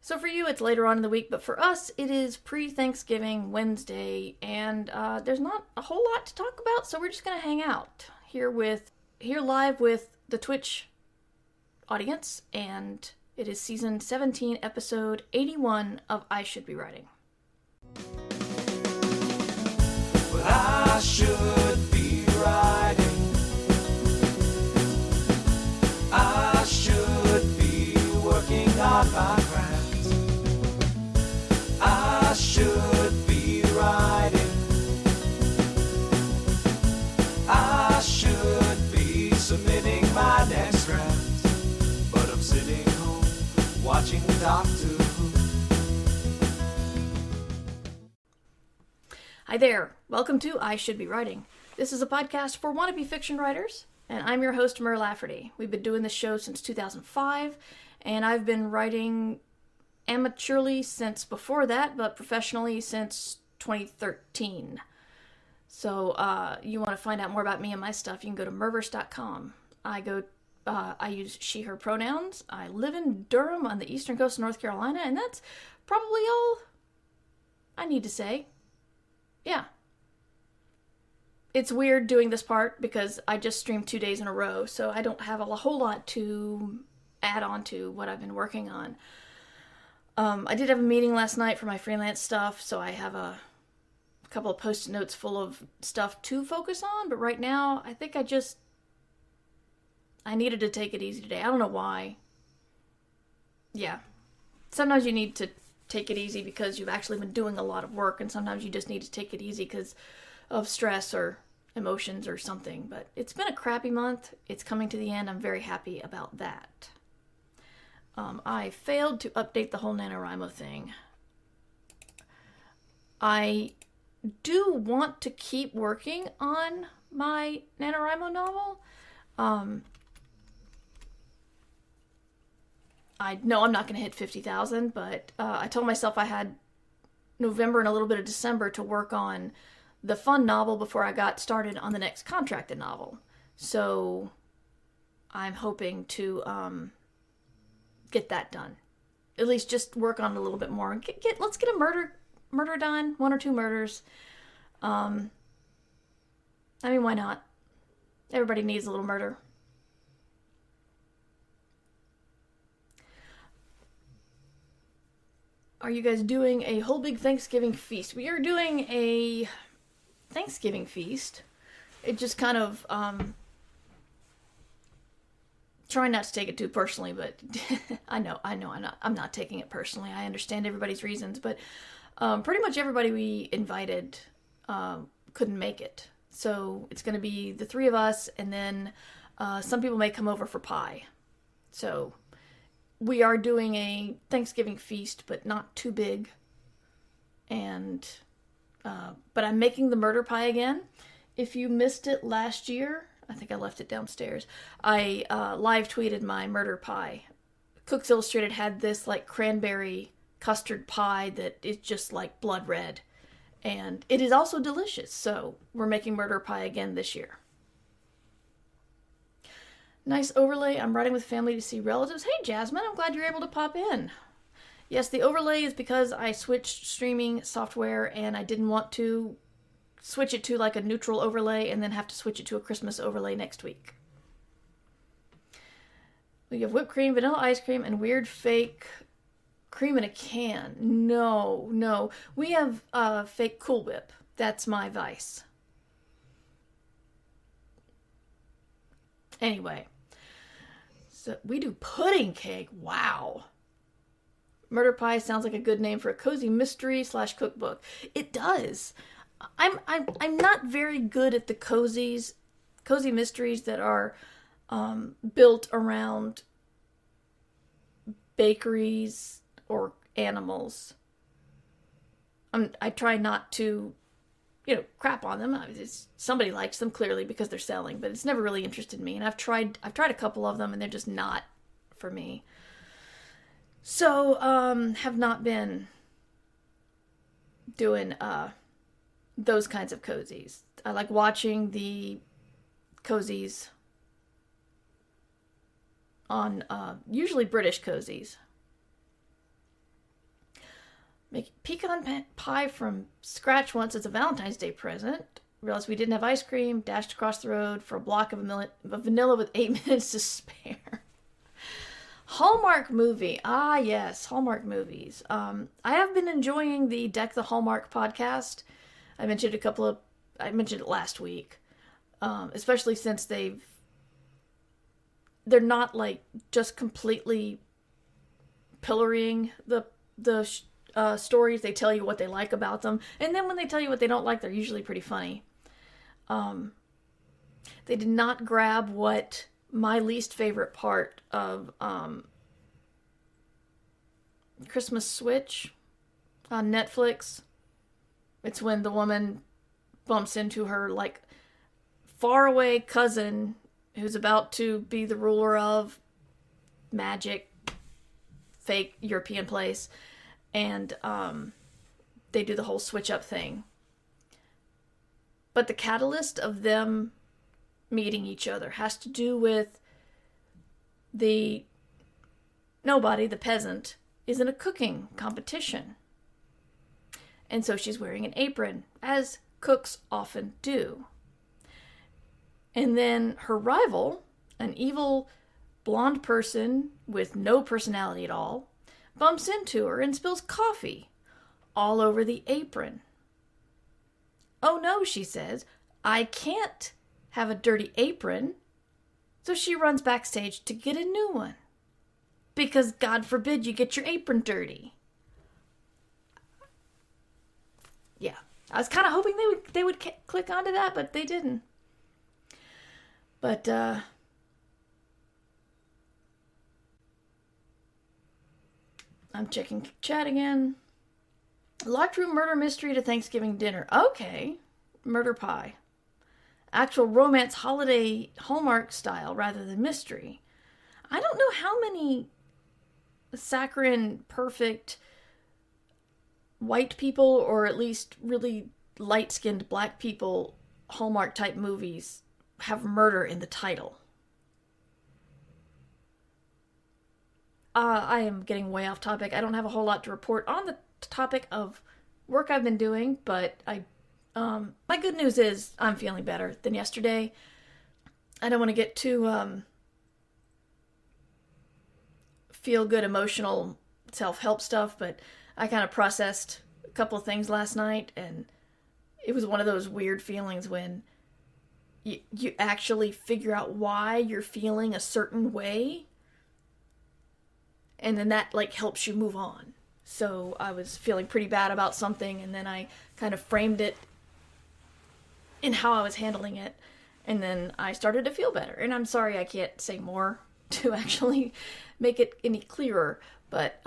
So for you, it's later on in the week, but for us, it is pre-Thanksgiving Wednesday, and there's not a whole lot to talk about, so we're just gonna hang out here live with the Twitch audience, and it is season 17, episode 81 of I Should Be Writing. Well, I should be writing. I should be working on my craft. I should be writing. I should be submitting my next draft. But I'm sitting home watching Doctor Who. Hi there, welcome to I Should Be Writing. This is a podcast for wannabe fiction writers, and I'm your host, Mur Lafferty. We've been doing this show since 2005, and I've been writing amateurly since before that, but professionally since 2013. So you want to find out more about me and my stuff, you can go to murverse.com. I use she, her pronouns. I live in Durham on the eastern coast of North Carolina, and that's probably all I need to say. Yeah. It's weird doing this part because I just streamed 2 days in a row, so I don't have a whole lot to add on to what I've been working on. I did have a meeting last night for my freelance stuff, so I have a couple of post-it notes full of stuff to focus on, but right now I think I needed to take it easy today. I don't know why. Yeah. Sometimes you need to take it easy because you've actually been doing a lot of work, and sometimes you just need to take it easy because of stress or emotions or something. But it's been a crappy month. It's coming to the end. I'm very happy about that. I failed to update the whole NaNoWriMo thing. I do want to keep working on my NaNoWriMo novel. I know I'm not going to hit 50,000, but I told myself I had November and a little bit of December to work on the fun novel before I got started on the next contracted novel. So I'm hoping to get that done. At least just work on it a little bit more. Let's get a murder done, 1 or 2 murders. I mean, why not? Everybody needs a little murder. Are you guys doing a whole big Thanksgiving feast? We are doing a Thanksgiving feast. It just kind of, trying not to take it too personally, but I'm not taking it personally. I understand everybody's reasons, but pretty much everybody we invited couldn't make it. So it's going to be the 3 of us, and then some people may come over for pie. So we are doing a Thanksgiving feast, but not too big. And but I'm making the murder pie again. If you missed it last year, I think I left it downstairs. I live tweeted my murder pie. Cooks Illustrated had this like cranberry custard pie that is just like blood red. And it is also delicious. So we're making murder pie again this year. Nice overlay. I'm writing with family to see relatives. Hey, Jasmine, I'm glad you're able to pop in. Yes, the overlay is because I switched streaming software and I didn't want to switch it to like a neutral overlay and then have to switch it to a Christmas overlay next week. We have whipped cream, vanilla ice cream, and weird fake cream in a can. No. We have fake Cool Whip. That's my vice. Anyway. So we do pudding cake. Wow. Murder pie sounds like a good name for a cozy mystery / cookbook. It does. I'm not very good at the cozy mysteries that are built around bakeries or animals. I try not to, crap on them. Somebody likes them clearly because they're selling, but it's never really interested me. And I've tried a couple of them, and they're just not for me. So have not been doing those kinds of cozies. I like watching the cozies on usually British cozies. Make pecan pie from scratch once as a Valentine's Day present. Realized we didn't have ice cream. Dashed across the road for a block of vanilla with 8 minutes to spare. Hallmark movie. Ah, yes, Hallmark movies. I have been enjoying the Deck the Hallmark podcast. I mentioned it last week. Especially since they're not like just completely pillorying the stories. They tell you what they like about them, and then when they tell you what they don't like, they're usually pretty funny. They did not grab what my least favorite part of Christmas Switch on Netflix. It's when the woman bumps into her like faraway cousin who's about to be the ruler of magic fake European place, and they do the whole switch up thing. But the catalyst of them meeting each other has to do with the peasant, is in a cooking competition. And so she's wearing an apron, as cooks often do. And then her rival, an evil blonde person with no personality at all, bumps into her and spills coffee all over the apron. Oh no, she says, I can't have a dirty apron. So she runs backstage to get a new one. Because God forbid you get your apron dirty. Yeah, I was kind of hoping they would click onto that, but they didn't. But I'm checking chat again. Locked room murder mystery to Thanksgiving dinner. Okay. Murder pie. Actual romance holiday Hallmark style rather than mystery. I don't know how many saccharine perfect white people, or at least really light-skinned black people, Hallmark type movies have murder in the title. I am getting way off topic. I don't have a whole lot to report on the topic of work I've been doing, but my good news is I'm feeling better than yesterday. I don't want to get too feel good emotional self-help stuff, but I kind of processed a couple of things last night, and it was one of those weird feelings when you actually figure out why you're feeling a certain way, and then that like helps you move on. So I was feeling pretty bad about something, and then I kind of framed it in how I was handling it, and then I started to feel better. And I'm sorry I can't say more to actually make it any clearer, but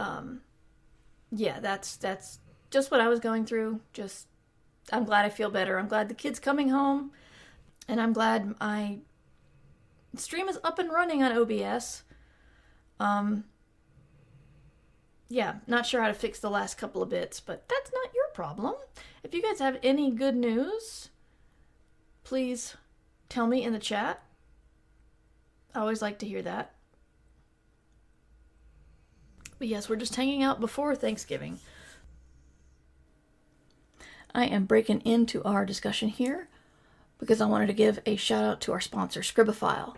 yeah, that's just what I was going through. Just, I'm glad I feel better. I'm glad the kid's coming home, and I'm glad my stream is up and running on OBS. Yeah, not sure how to fix the last couple of bits, but that's not your problem. If you guys have any good news, please tell me in the chat. I always like to hear that. But yes, we're just hanging out before Thanksgiving. I am breaking into our discussion here because I wanted to give a shout out to our sponsor, Scribophile.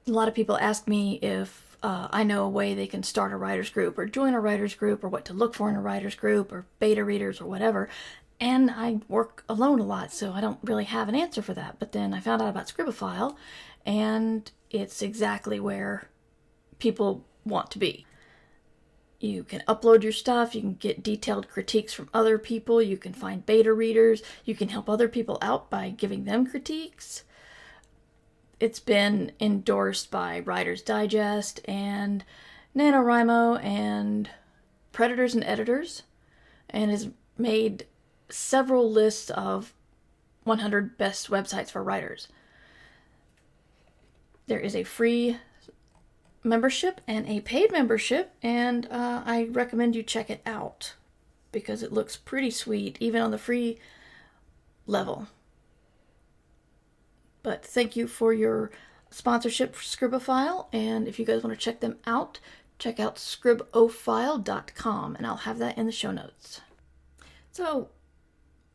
A lot of people ask me if I know a way they can start a writer's group or join a writer's group, or what to look for in a writer's group, or beta readers or whatever. And I work alone a lot, so I don't really have an answer for that. But then I found out about Scribophile, and it's exactly where people want to be. You can upload your stuff, you can get detailed critiques from other people, you can find beta readers, you can help other people out by giving them critiques. It's been endorsed by Writer's Digest and NaNoWriMo and Predators and Editors, and has made several lists of 100 best websites for writers. There is a free membership and a paid membership, and I recommend you check it out because it looks pretty sweet, even on the free level. But thank you for your sponsorship for Scribophile, and if you guys want to check them out, check out scribophile.com, and I'll have that in the show notes. So,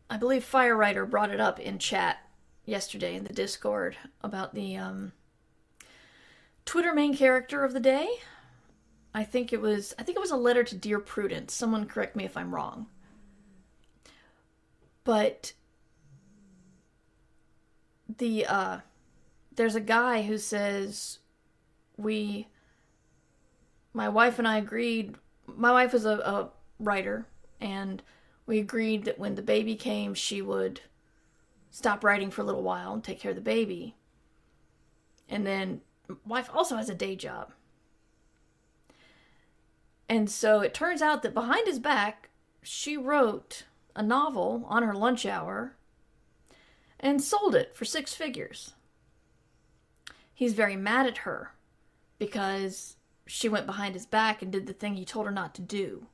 I believe Firewriter brought it up in chat yesterday in the Discord about the Twitter main character of the day. I think it was a letter to Dear Prudence. Someone correct me if I'm wrong. But there's a guy who says, my wife and I agreed, my wife is a writer, and we agreed that when the baby came, she would stop writing for a little while and take care of the baby. And then wife also has a day job. And so it turns out that behind his back, she wrote a novel on her lunch hour and sold it for 6 figures. He's very mad at her because she went behind his back and did the thing he told her not to do.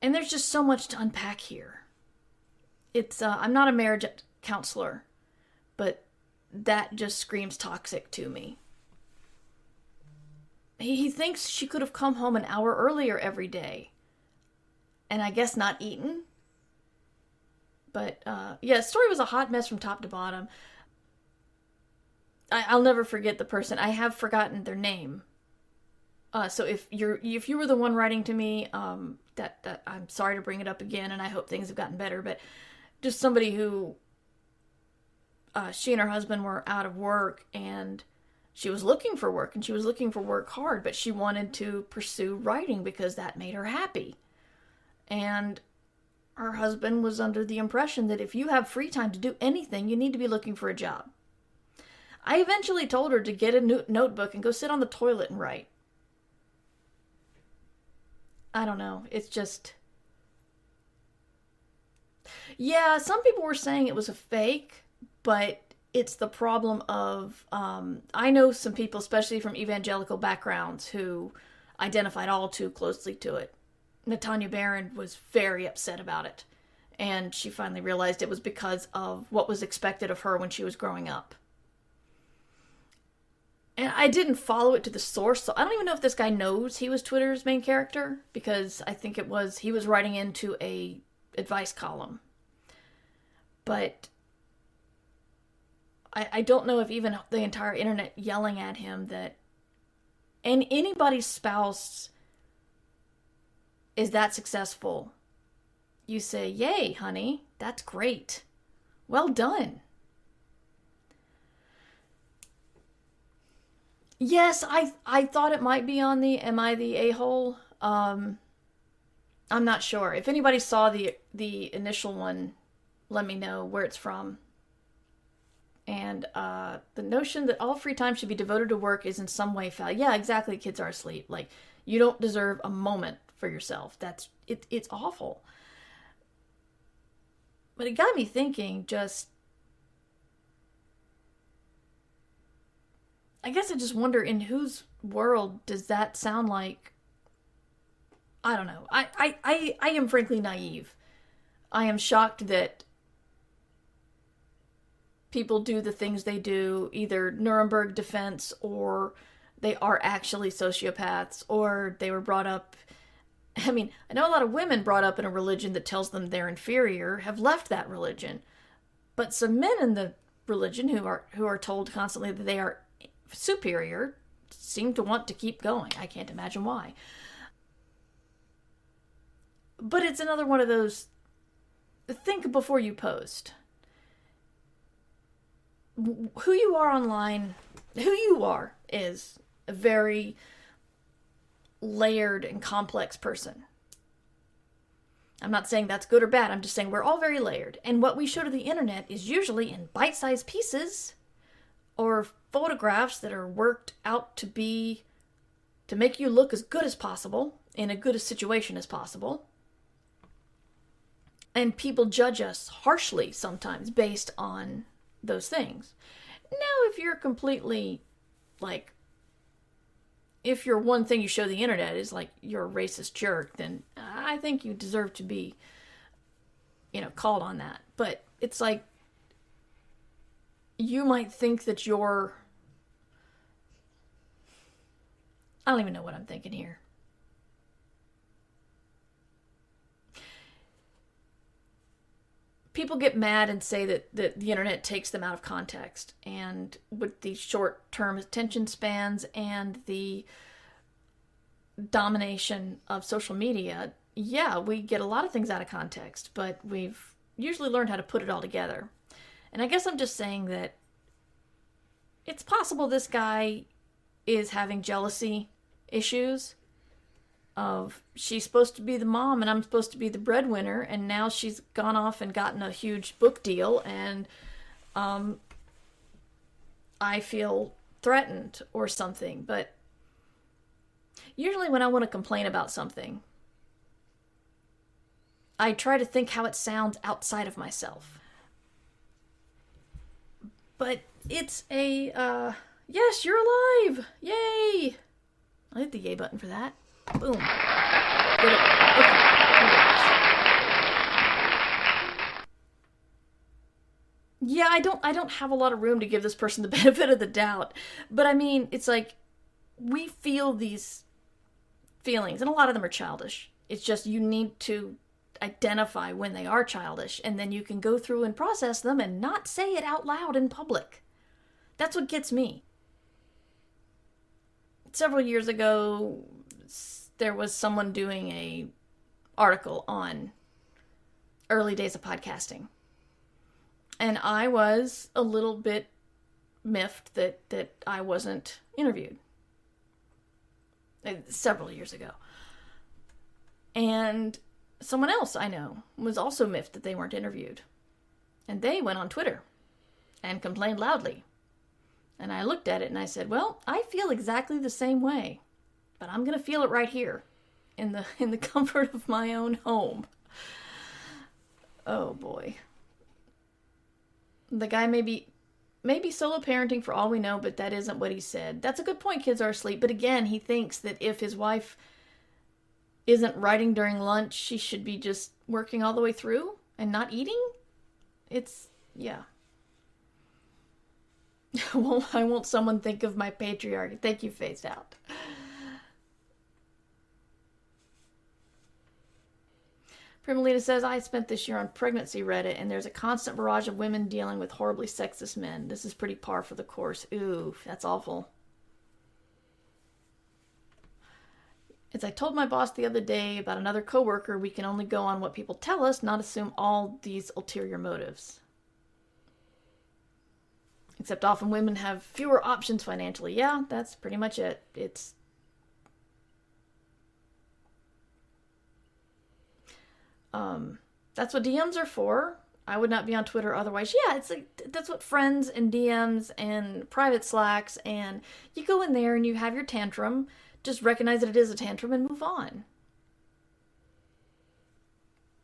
And there's just so much to unpack here. It's I'm not a marriage counselor, but that just screams toxic to me. He thinks she could have come home an hour earlier every day. And I guess not eaten. But, yeah, the story was a hot mess from top to bottom. I'll never forget the person. I have forgotten their name. So if you were the one writing to me, that I'm sorry to bring it up again, and I hope things have gotten better. But just somebody who, she and her husband were out of work, and she was looking for work, and she was looking for work hard, but she wanted to pursue writing because that made her happy. And her husband was under the impression that if you have free time to do anything, you need to be looking for a job. I eventually told her to get a notebook and go sit on the toilet and write. I don't know. It's just... Yeah, some people were saying it was a fake, but it's the problem of... I know some people, especially from evangelical backgrounds, who identified all too closely to it. Natanya Barron was very upset about it, and she finally realized it was because of what was expected of her when she was growing up. And I didn't follow it to the source, so I don't even know if this guy knows he was Twitter's main character, because I think he was writing into a advice column. But I don't know if even the entire internet yelling at him that, and anybody's spouse is that successful, you say, yay, honey, that's great. Well done. Yes, I thought it might be on the Am I the A-hole? I'm not sure. If anybody saw the initial one, let me know where it's from. And the notion that all free time should be devoted to work is in some way foul. Yeah, exactly. Kids are asleep. Like, you don't deserve a moment for yourself. It's awful. But it got me thinking, I guess I just wonder, in whose world does that sound like? I don't know. I am frankly naive. I am shocked that people do the things they do, either Nuremberg defense, or they are actually sociopaths, or they were brought up... I mean, I know a lot of women brought up in a religion that tells them they're inferior have left that religion. But some men in the religion who are told constantly that they are superior seem to want to keep going. I can't imagine why. But it's another one of those, think before you post. Who you are online, who you are is a very layered and complex person. I'm not saying that's good or bad. I'm just saying we're all very layered. And what we show to the internet is usually in bite-sized pieces or photographs that are worked out to make you look as good as possible in a good a situation as possible. And people judge us harshly sometimes based on those things. Now, if you're completely, like, if your one thing you show the internet is, like, you're a racist jerk, then I think you deserve to be, called on that. But it's like, you might think that you're I don't even know what I'm thinking here. People get mad and say that the internet takes them out of context. And with the short-term attention spans and the domination of social media, yeah, we get a lot of things out of context, but we've usually learned how to put it all together. And I guess I'm just saying that it's possible this guy is having jealousy issues of she's supposed to be the mom and I'm supposed to be the breadwinner, and now she's gone off and gotten a huge book deal, and I feel threatened or something. But usually when I want to complain about something, I try to think how it sounds outside of myself. But it's a, yes, you're alive! Yay! I hit the yay button for that. Boom. Okay. Yeah, I don't have a lot of room to give this person the benefit of the doubt. But I mean, it's like, we feel these feelings, and a lot of them are childish. It's just you need to identify when they are childish, and then you can go through and process them and not say it out loud in public. That's what gets me. Several years ago, there was someone doing a article on early days of podcasting. And I was a little bit miffed that I wasn't interviewed. Several years ago. And someone else I know was also miffed that they weren't interviewed. And they went on Twitter and complained loudly. And I looked at it and I said, well, I feel exactly the same way. But I'm going to feel it right here in the comfort of my own home. Oh boy. The guy may be solo parenting for all we know, but that isn't what he said. That's a good point, kids are asleep. But again, he thinks that if his wife isn't writing during lunch, she should be just working all the way through and not eating? Yeah. I won't someone think of my patriarchy. Thank you, Phased Out. Primalina says, I spent this year on pregnancy Reddit, and there's a constant barrage of women dealing with horribly sexist men. This is pretty par for the course. Ooh, that's awful. As I told my boss the other day about another coworker, we can only go on what people tell us, not assume all these ulterior motives. Except often women have fewer options financially. Yeah, that's pretty much it. That's what DMs are for. I would not be on Twitter otherwise. Yeah, it's like, that's what friends and DMs and private Slacks, and you go in there and you have your tantrum. Just recognize that it is a tantrum and move on.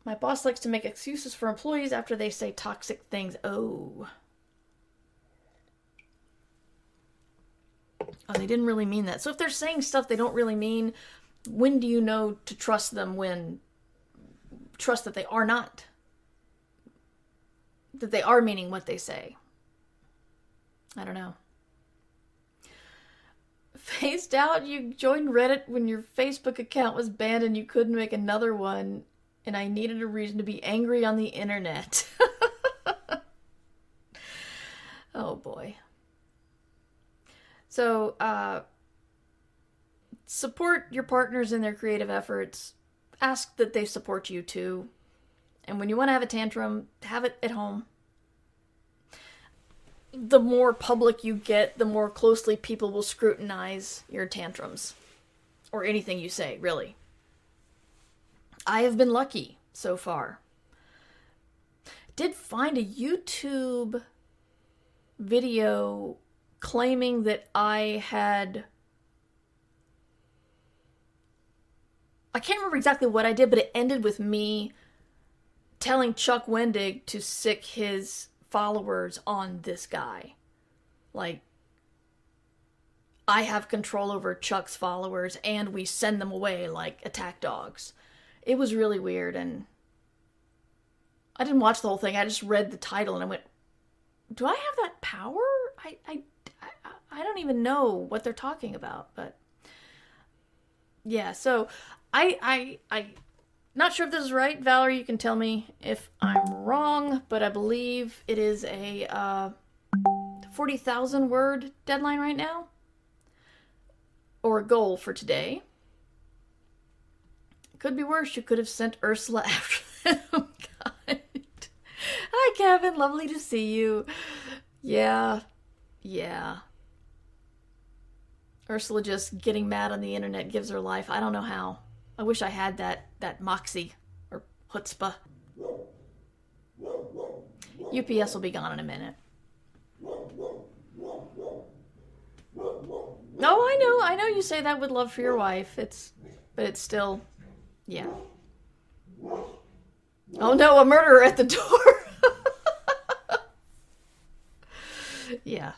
My boss likes to make excuses for employees after they say toxic things. Oh, they didn't really mean that. So if they're saying stuff they don't really mean, when do you know to trust them trust that they are not? That they are meaning what they say? I don't know. Phased Out, you joined Reddit when your Facebook account was banned and you couldn't make another one, and I needed a reason to be angry on the internet. Oh boy. So, support your partners in their creative efforts. Ask that they support you too. And when you want to have a tantrum, have it at home. The more public you get, the more closely people will scrutinize your tantrums. Or anything you say, really. I have been lucky so far. Did find a YouTube video claiming that I can't remember exactly what I did, but it ended with me telling Chuck Wendig to sick his followers on this guy. Like, I have control over Chuck's followers, and we send them away like attack dogs. It was really weird, and I didn't watch the whole thing. I just read the title, and I went, do I have that power? I don't even know what they're talking about, but Yeah, so I not sure if this is right. Valerie, you can tell me if I'm wrong, but I believe it is a 40,000 word deadline right now, or a goal for today. Could be worse. You could have sent Ursula after them. Oh, God. Hi, Kevin. Lovely to see you. Yeah. Ursula just getting mad on the internet gives her life. I don't know how. I wish I had that moxie or chutzpah. UPS will be gone in a minute. Oh, I know you say that with love for your wife. But it's still, yeah. Oh no, a murderer at the door. Yeah.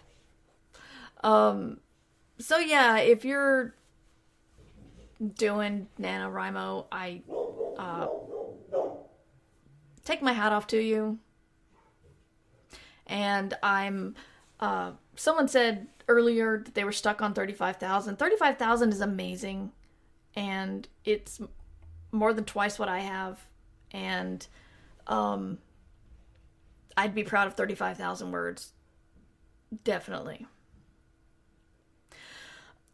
So yeah, if you're doing NaNoWriMo, I take my hat off to you. And I'm someone said earlier that they were stuck on 35,000. 35,000 is amazing, and it's more than twice what I have, and I'd be proud of 35,000 words. Definitely.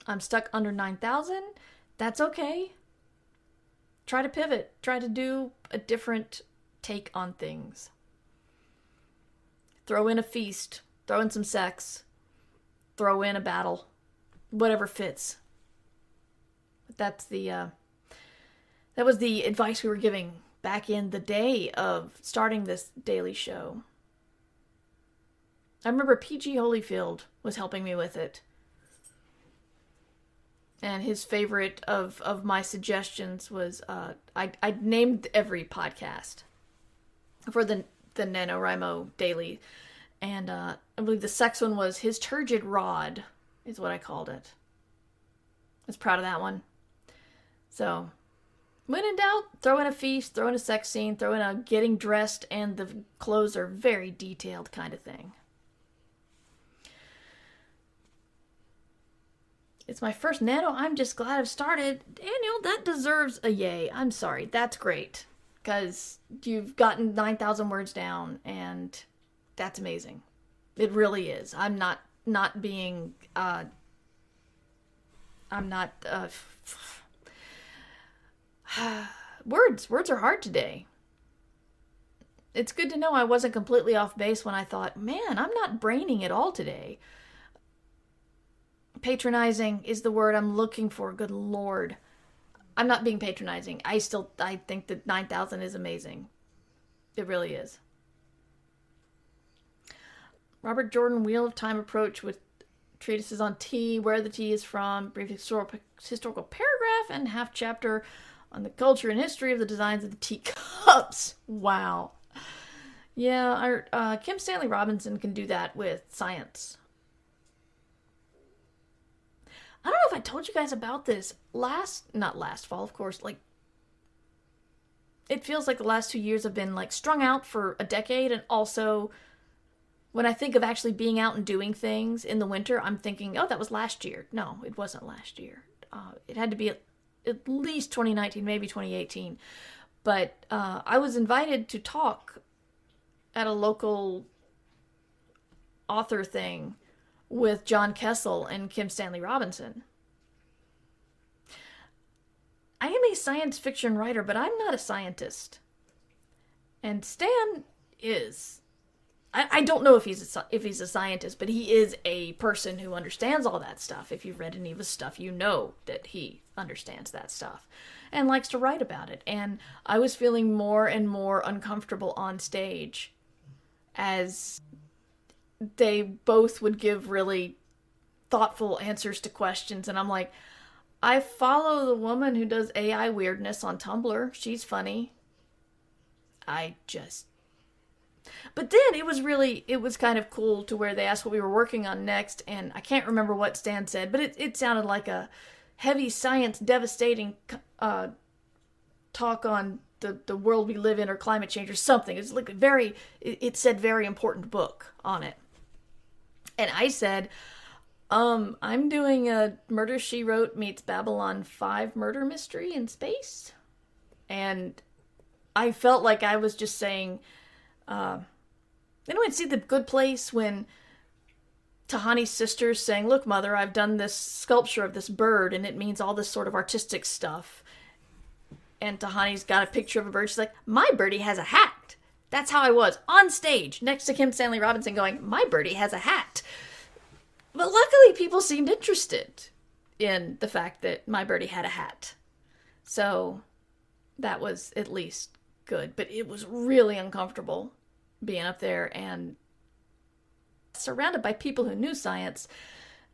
I'm stuck under 9,000. That's okay. Try to pivot. Try to do a different take on things. Throw in a feast. Throw in some sex. Throw in a battle. Whatever fits. That's that was the advice we were giving back in the day of starting this daily show. I remember PG Holyfield was helping me with it. And his favorite of my suggestions was, I named every podcast for the NaNoWriMo Daily. And I believe the sex one was His Turgid Rod, is what I called it. I was proud of that one. So, when in doubt, throw in a feast, throw in a sex scene, throw in a getting dressed and the clothes are very detailed kind of thing. It's my first nano. I'm just glad I've started. Daniel, that deserves a yay. I'm sorry. That's great. Because you've gotten 9,000 words down, and that's amazing. It really is. I'm not being, words are hard today. It's good to know I wasn't completely off base when I thought, man, I'm not braining at all today. Patronizing is the word I'm looking for. Good Lord. I'm not being patronizing. I think that 9,000 is amazing. It really is. Robert Jordan, Wheel of Time approach with treatises on tea, where the tea is from, brief historical paragraph, and half chapter on the culture and history of the designs of the teacups. Wow. Yeah, Kim Stanley Robinson can do that with science. I don't know if I told you guys about this not last fall, of course, like, it feels like the last 2 years have been, like, strung out for a decade, and also, when I think of actually being out and doing things in the winter, I'm thinking, oh, that was last year. No, it wasn't last year. It had to be at least 2019, maybe 2018, but I was invited to talk at a local author thing with John Kessel and Kim Stanley Robinson. I am a science fiction writer, but I'm not a scientist. And Stan is. I don't know if he's a scientist, but he is a person who understands all that stuff. If you've read any of his stuff, you know that he understands that stuff and likes to write about it. And I was feeling more and more uncomfortable on stage as they both would give really thoughtful answers to questions. And I'm like, I follow the woman who does AI weirdness on Tumblr. She's funny. But then it was kind of cool to where they asked what we were working on next, and I can't remember what Stan said, but it sounded like a heavy science devastating talk on the world we live in or climate change or something. It's like it said very important book on it. And I said, I'm doing a Murder, She Wrote meets Babylon 5 murder mystery in space. And I felt like I was just saying, anyone see The Good Place when Tahani's sister's saying, look, mother, I've done this sculpture of this bird and it means all this sort of artistic stuff. And Tahani's got a picture of a bird. She's like, my birdie has a hat. That's how I was on stage next to Kim Stanley Robinson going, my birdie has a hat. But luckily people seemed interested in the fact that my birdie had a hat. So that was at least good. But it was really uncomfortable being up there and surrounded by people who knew science.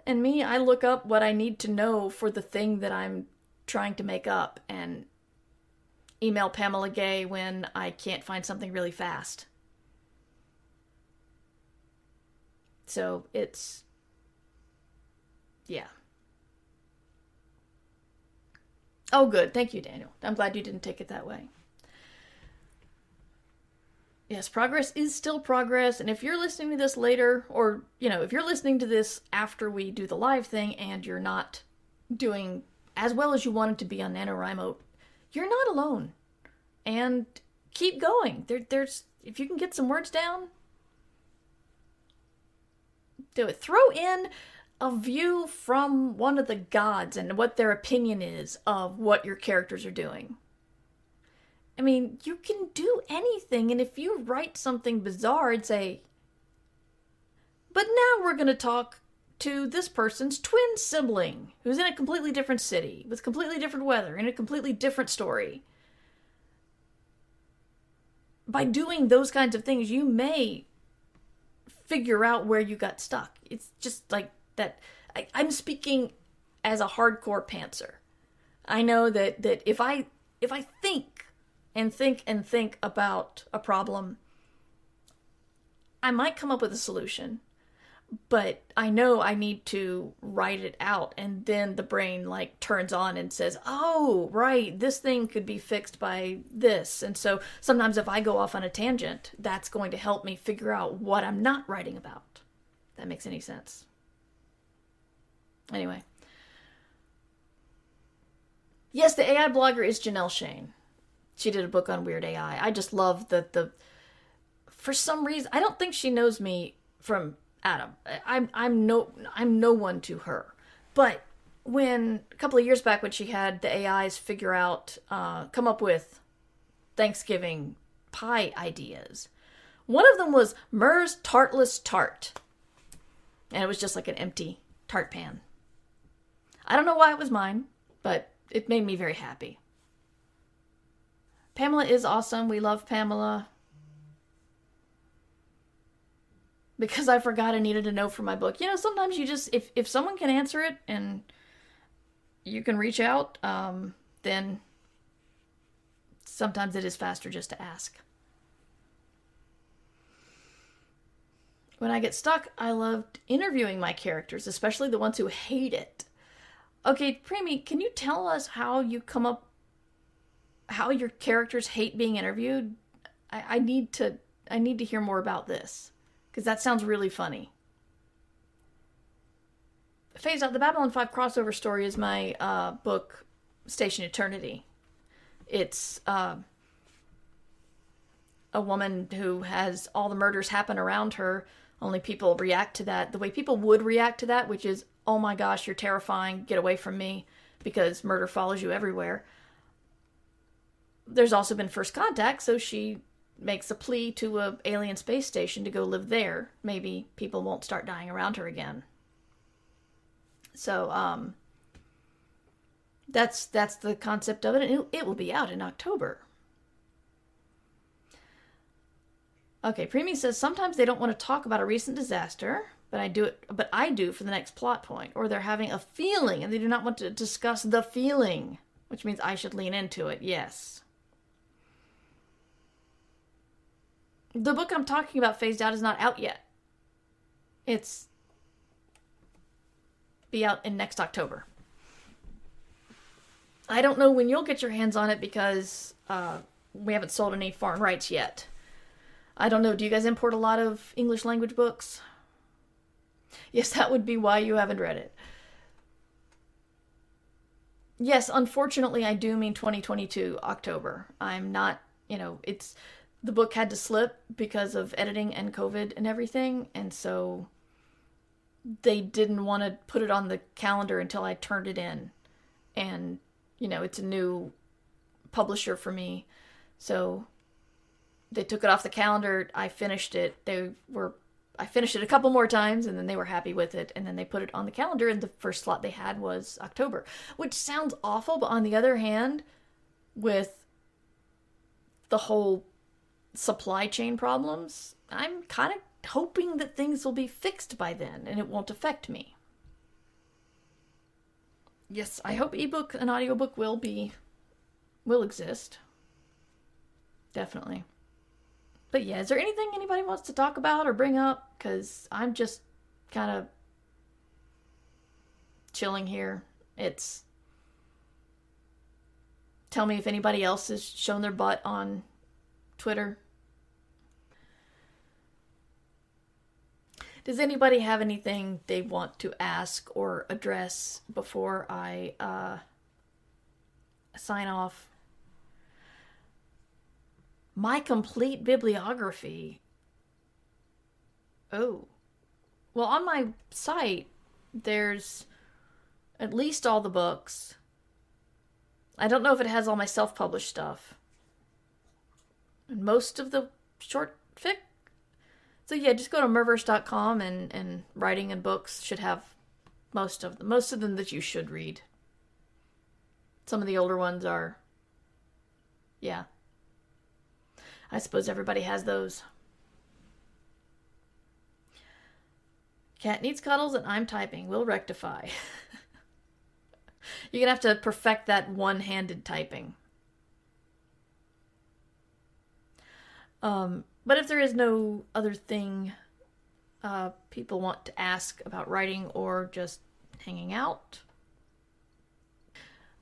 And me, I look up what I need to know for the thing that I'm trying to make up and email Pamela Gay when I can't find something really fast. So it's, yeah. Oh, good. Thank you, Daniel. I'm glad you didn't take it that way. Yes, progress is still progress, and if you're listening to this later, or, if you're listening to this after we do the live thing and you're not doing as well as you wanted to be on NaNoWriMo, you're not alone. And keep going. There's if you can get some words down, do it. Throw in a view from one of the gods and what their opinion is of what your characters are doing. I mean, you can do anything, and if you write something bizarre and say, but now we're going to talk to this person's twin sibling, who's in a completely different city, with completely different weather, in a completely different story. By doing those kinds of things, you may figure out where you got stuck. It's just like that. I'm speaking as a hardcore pantser. I know that if I think and think about a problem, I might come up with a solution, but I know I need to write it out, and then the brain turns on and says, oh, right, this thing could be fixed by this. And so sometimes if I go off on a tangent, that's going to help me figure out what I'm not writing about. If that makes any sense. Anyway. Yes, the AI blogger is Janelle Shane. She did a book on weird AI. I just love the for some reason, I don't think she knows me from Adam. I'm no one to her. But when a couple of years back, when she had the AIs figure out, come up with Thanksgiving pie ideas, one of them was Murr's Tartless Tart, and it was just like an empty tart pan. I don't know why it was mine, but it made me very happy. Pamela is awesome. We love Pamela. Because I forgot I needed to know for my book. Sometimes you just, if someone can answer it and you can reach out, then sometimes it is faster just to ask. When I get stuck, I love interviewing my characters, especially the ones who hate it. Okay, Preemie, can you tell us how you come up, how your characters hate being interviewed? I need to hear more about this, because that sounds really funny. Phased Out, the Babylon 5 crossover story is my book, Station Eternity. It's a woman who has all the murders happen around her, only people react to that the way people would react to that, which is, oh my gosh, you're terrifying, get away from me, because murder follows you everywhere. There's also been First Contact, so she makes a plea to an alien space station to go live there. Maybe people won't start dying around her again. So, that's the concept of it, and it will be out in October. Okay, Preemie says, sometimes they don't want to talk about a recent disaster, but I do for the next plot point, or they're having a feeling and they do not want to discuss the feeling, which means I should lean into it. Yes. The book I'm talking about, Phased Out, is not out yet. It's be out in next October. I don't know when you'll get your hands on it because we haven't sold any foreign rights yet. I don't know. Do you guys import a lot of English language books? Yes, that would be why you haven't read it. Yes, unfortunately, I do mean 2022 October. I'm not, it's the book had to slip because of editing and COVID and everything, and so they didn't want to put it on the calendar until I turned it in. And, it's a new publisher for me. So they took it off the calendar. I finished it. I finished it a couple more times, and then they were happy with it, and then they put it on the calendar, and the first slot they had was October, which sounds awful, but on the other hand, with the whole supply chain problems, I'm kind of hoping that things will be fixed by then, and it won't affect me. Yes, I hope ebook and audiobook will exist. Definitely. But yeah, is there anything anybody wants to talk about or bring up? Because I'm just kind of chilling here. Tell me if anybody else has shown their butt on Twitter. Does anybody have anything they want to ask or address before I sign off? My complete bibliography. Oh. Well, on my site, there's at least all the books. I don't know if it has all my self-published stuff. And most of the short fic. So yeah, just go to merverse.com and writing and books should have most of them that you should read. Some of the older ones are, yeah. I suppose everybody has those. Cat needs cuddles and I'm typing. We'll rectify. You're going to have to perfect that one-handed typing. But if there is no other thing people want to ask about writing or just hanging out,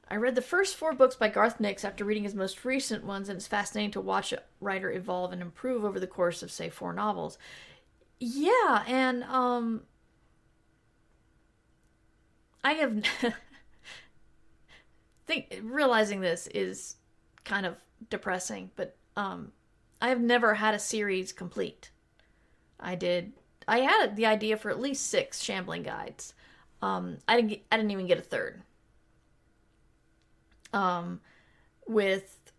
I read the first 4 books by Garth Nix after reading his most recent ones, and it's fascinating to watch a writer evolve and improve over the course of, say, 4 novels. Yeah, and I have... realizing this is kind of depressing, but I have never had a series complete. I had the idea for at least 6 Shambling Guides. I didn't even get a third. With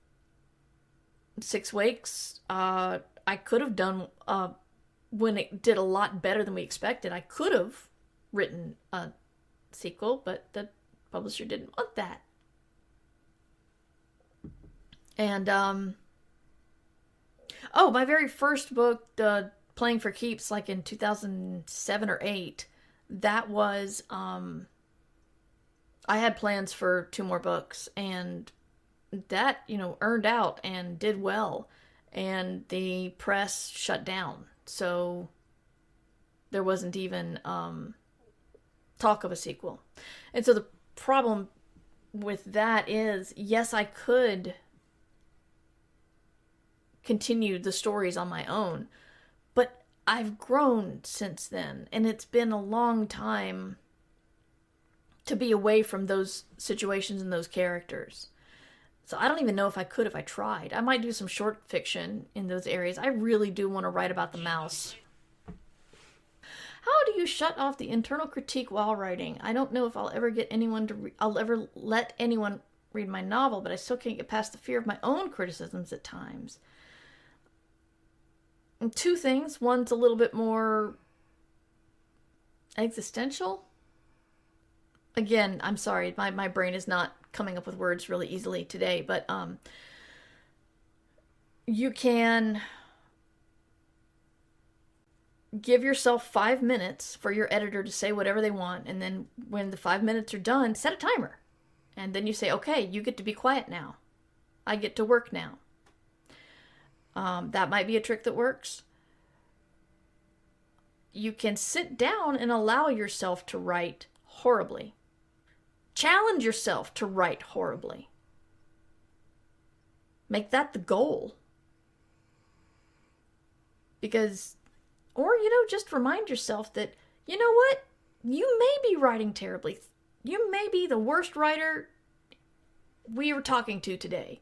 6 Wakes, I could have done, when it did a lot better than we expected, I could have written a sequel, but the publisher didn't want that. And, my very first book, Playing for Keeps, like in 2007 or 8, that was, I had plans for 2 more books, and that, earned out and did well, and the press shut down, so there wasn't even talk of a sequel. And so the problem with that is, yes, I could continue the stories on my own, but I've grown since then, and it's been a long time to be away from those situations and those characters. So I don't even know if I could if I tried. I might do some short fiction in those areas. I really do want to write about the mouse. How do you shut off the internal critique while writing? I don't know if I'll ever get anyone to I'll ever let anyone read my novel, but I still can't get past the fear of my own criticisms at times. And 2 things. One's a little bit more existential. Again, I'm sorry, my brain is not coming up with words really easily today, but you can give yourself 5 minutes for your editor to say whatever they want, and then when the 5 minutes are done, set a timer. And then you say, okay, you get to be quiet now. I get to work now. That might be a trick that works. You can sit down and allow yourself to write horribly. Challenge yourself to write horribly. Make that the goal. Because, or, just remind yourself that you know what? You may be writing terribly. You may be the worst writer we were talking to today.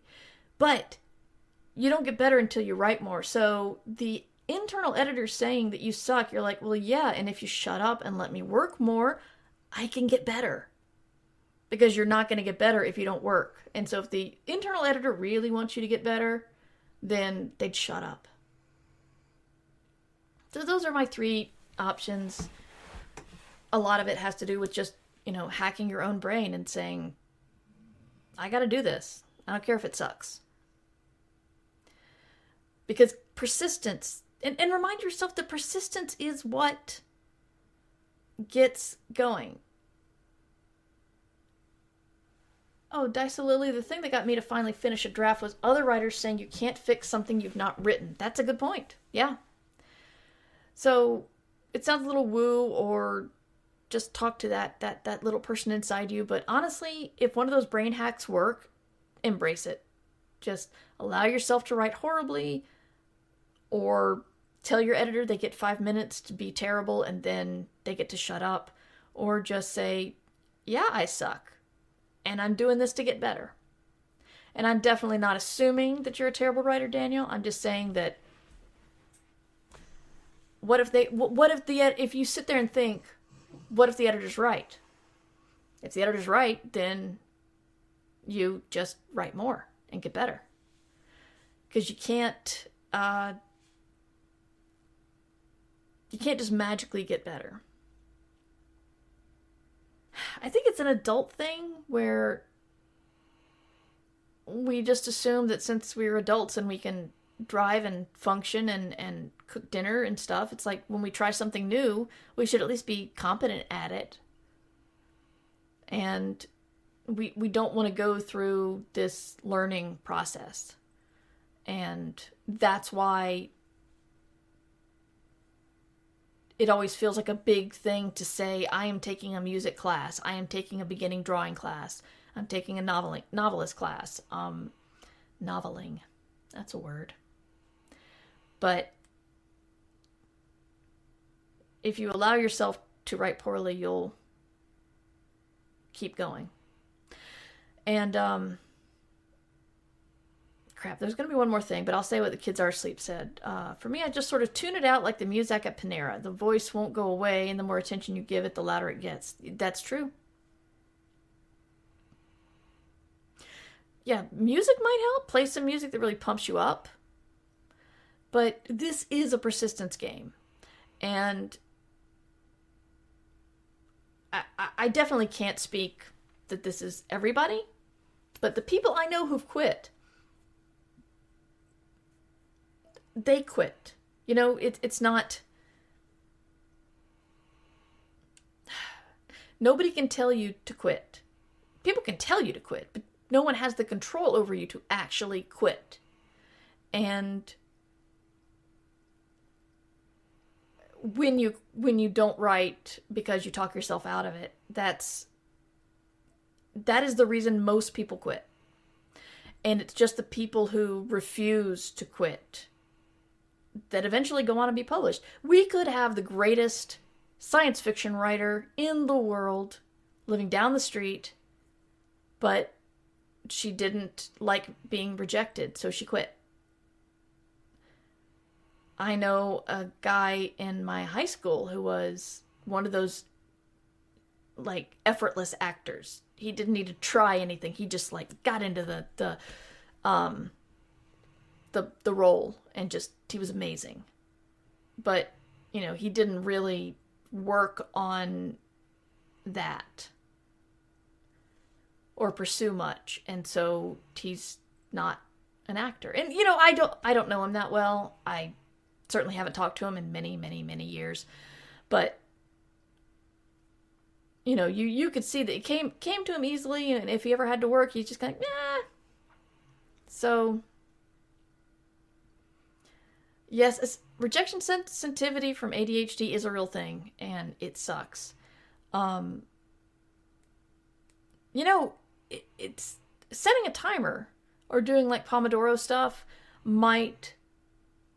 But you don't get better until you write more. So the internal editor saying that you suck, you're like, well, yeah, and if you shut up and let me work more, I can get better. Because you're not going to get better if you don't work. And so if the internal editor really wants you to get better, then they'd shut up. So those are my 3 options. A lot of it has to do with just, hacking your own brain and saying, I got to do this. I don't care if it sucks. Because persistence, and remind yourself that persistence is what gets going. Oh, Lily, the thing that got me to finally finish a draft was other writers saying you can't fix something you've not written. That's a good point. Yeah. So it sounds a little woo, or just talk to that little person inside you. But honestly, if one of those brain hacks work, embrace it. Just allow yourself to write horribly, or tell your editor they get 5 minutes to be terrible and then they get to shut up. Or just say, yeah, I suck. And I'm doing this to get better. And I'm definitely not assuming that you're a terrible writer, Daniel. I'm just saying that if you sit there and think, what if the editor's right? If the editor's right, then you just write more and get better. Because you can't just magically get better. I think it's an adult thing where we just assume that since we're adults and we can drive and function and cook dinner and stuff, it's like when we try something new, we should at least be competent at it. And we don't want to go through this learning process. And that's why it always feels like a big thing to say, I am taking a music class, I am taking a beginning drawing class, I'm taking a novelist class. Noveling, that's a word. But if you allow yourself to write poorly, you'll keep going. And crap, there's going to be one more thing, but I'll say what the kids are asleep said. For me, I just sort of tune it out like the music at Panera. The voice won't go away, and the more attention you give it, the louder it gets. That's true. Yeah, music might help. Play some music that really pumps you up. But this is a persistence game. And I definitely can't speak that this is everybody. But the people I know who've quit, they quit. It's not... Nobody can tell you to quit. People can tell you to quit, but no one has the control over you to actually quit. And when you don't write because you talk yourself out of it, that is the reason most people quit. And it's just the people who refuse to quit that eventually go on to be published. We could have the greatest science fiction writer in the world living down the street, but she didn't like being rejected, so she quit. I know a guy in my high school who was one of those like effortless actors. He didn't need to try anything. He just like got into the role and just, he was amazing. But, he didn't really work on that or pursue much. And so he's not an actor. And, I don't know him that well. I certainly haven't talked to him in many, many, many years. But, you could see that it came to him easily. And if he ever had to work, he's just kind of, So, yes, rejection sensitivity from ADHD is a real thing, and it sucks. It's setting a timer or doing like Pomodoro stuff might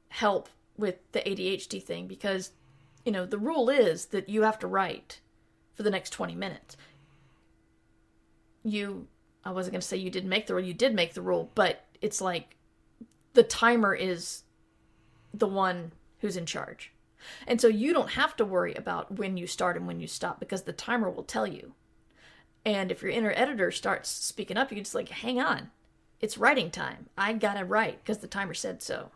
help with the ADHD thing, because the rule is that you have to write for the next 20 minutes. I wasn't going to say you didn't make the rule. You did make the rule, but it's like the timer is the one who's in charge. And so you don't have to worry about when you start and when you stop, because the timer will tell you. And if your inner editor starts speaking up, you can just like, hang on, it's writing time. I gotta write because the timer said so.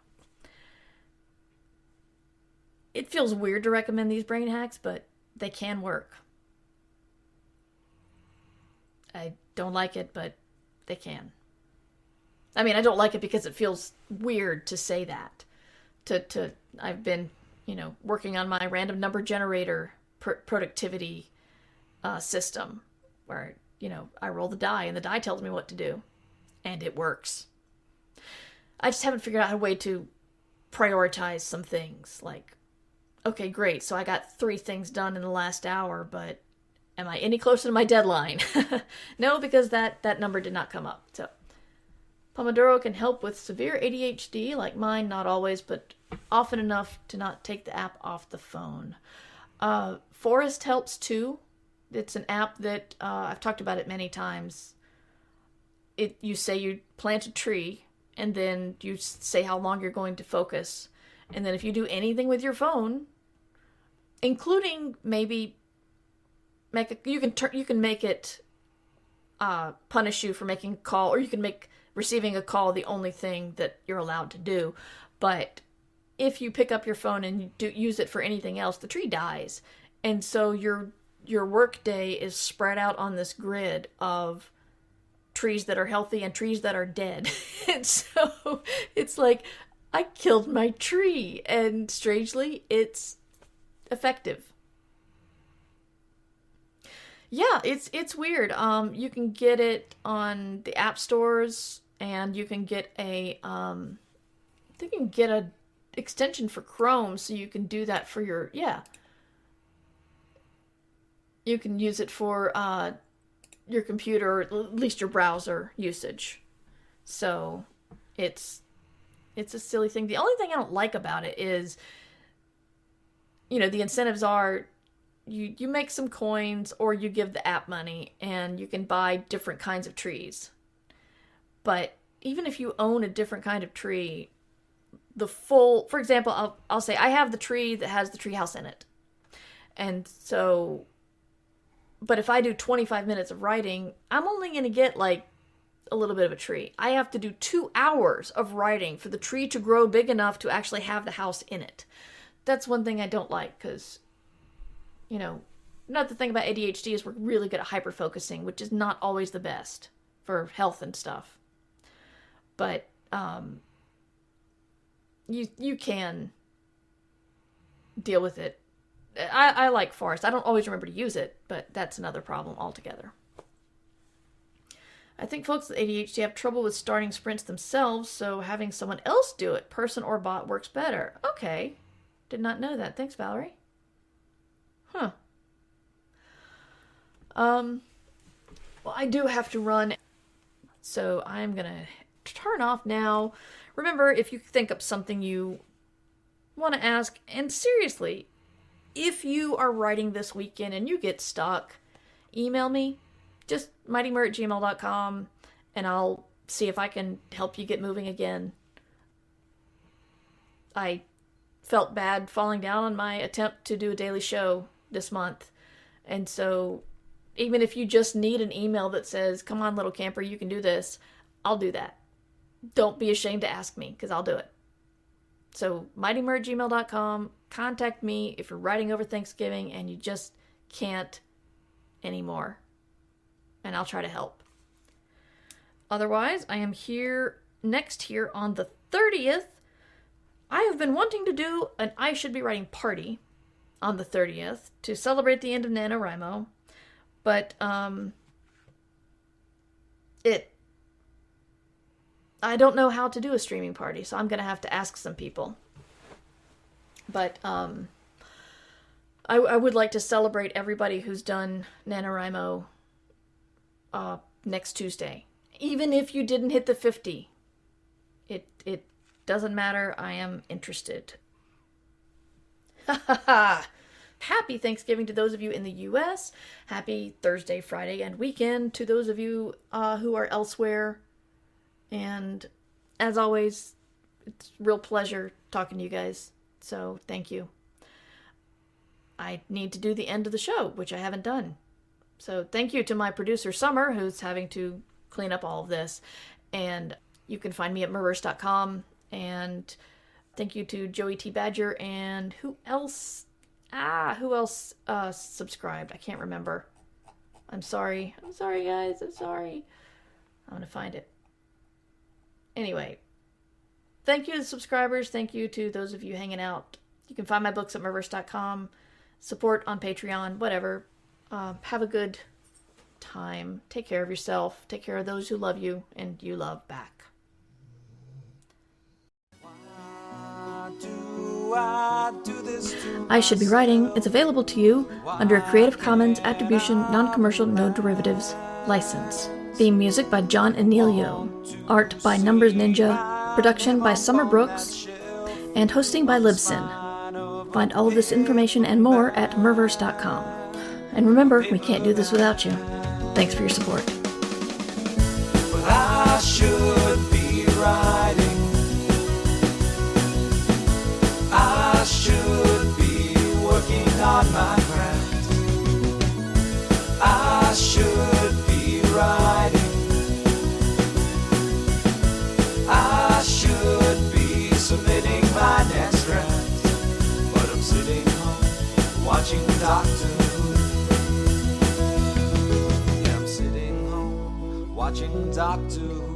It feels weird to recommend these brain hacks, but they can work. I don't like it, but they can. I mean, I don't like it because it feels weird to say that. I've been, working on my random number generator productivity system where, I roll the die and the die tells me what to do, and it works. I just haven't figured out a way to prioritize some things. Like, okay, great, so I got 3 things done in the last hour, but am I any closer to my deadline? No, because that number did not come up. So Pomodoro can help with severe ADHD, like mine, not always, but often enough to not take the app off the phone. Forest helps too. It's an app that I've talked about it many times. You say you plant a tree, and then you say how long you're going to focus. And then if you do anything with your phone, including maybe you can make it punish you for making a call, or you can make receiving a call the only thing that you're allowed to do. But if you pick up your phone and use it for anything else, the tree dies. And so your work day is spread out on this grid of trees that are healthy and trees that are dead. And so it's like, I killed my tree, and strangely, it's effective. Yeah, it's weird. You can get it on the app stores, and you can get a extension for Chrome, so you can do that for your, you can use it for your computer, or at least your browser usage. So it's a silly thing. The only thing I don't like about it is, the incentives are you make some coins, or you give the app money, and you can buy different kinds of trees. But even if you own a different kind of tree, for example, I'll say I have the tree that has the treehouse in it. And so, but if I do 25 minutes of writing, I'm only going to get like a little bit of a tree. I have to do 2 hours of writing for the tree to grow big enough to actually have the house in it. That's one thing I don't like, because, another thing about ADHD is we're really good at hyper-focusing, which is not always the best for health and stuff. But you can deal with it. I like Forest. I don't always remember to use it, but that's another problem altogether. I think folks with ADHD have trouble with starting sprints themselves, so having someone else do it, person or bot, works better. Okay. Did not know that. Thanks, Valerie. Huh. Well, I do have to run, so I'm going to turn off now. Remember, if you think up something you want to ask, and seriously, if you are writing this weekend and you get stuck, email me. Just mightymur@gmail.com, and I'll see if I can help you get moving again. I felt bad falling down on my attempt to do a daily show this month. And so even if you just need an email that says, come on, little camper, you can do this, I'll do that. Don't be ashamed to ask me, because I'll do it. So mightymur@gmail.com. Contact me if you're writing over Thanksgiving and you just can't anymore. And I'll try to help. Otherwise, I am next here on the 30th. I have been wanting to do an I Should Be Writing party on the 30th to celebrate the end of NaNoWriMo. But, I don't know how to do a streaming party, so I'm going to have to ask some people. But, I would like to celebrate everybody who's done NaNoWriMo next Tuesday. Even if you didn't hit the 50, it doesn't matter. I am interested. Ha ha ha! Happy Thanksgiving to those of you in the U.S. Happy Thursday, Friday, and weekend to those of you who are elsewhere. And as always, it's a real pleasure talking to you guys. So thank you. I need to do the end of the show, which I haven't done. So thank you to my producer, Summer, who's having to clean up all of this. And you can find me at merverse.com. And thank you to Joey T. Badger and who else subscribed? I can't remember. I'm sorry. I'm sorry, guys. I'm sorry. I'm going to find it. Anyway, thank you to the subscribers. Thank you to those of you hanging out. You can find my books at merverse.com. Support on Patreon, whatever. Have a good time. Take care of yourself. Take care of those who love you and you love back. I Should Be Writing is available to you under a Creative Commons Attribution Non-Commercial No Derivatives license. Theme music by John Anelio. Art by Numbers Ninja. Production by Summer Brooks. And hosting by Libsyn. Find all of this information and more at merverse.com. And remember, we can't do this without you. Thanks for your support. But I should be writing. I should be working on my craft. I should be writing. I should be submitting my next draft. But I'm sitting home watching Doctor Who. Yeah, I'm sitting home watching Doctor Who.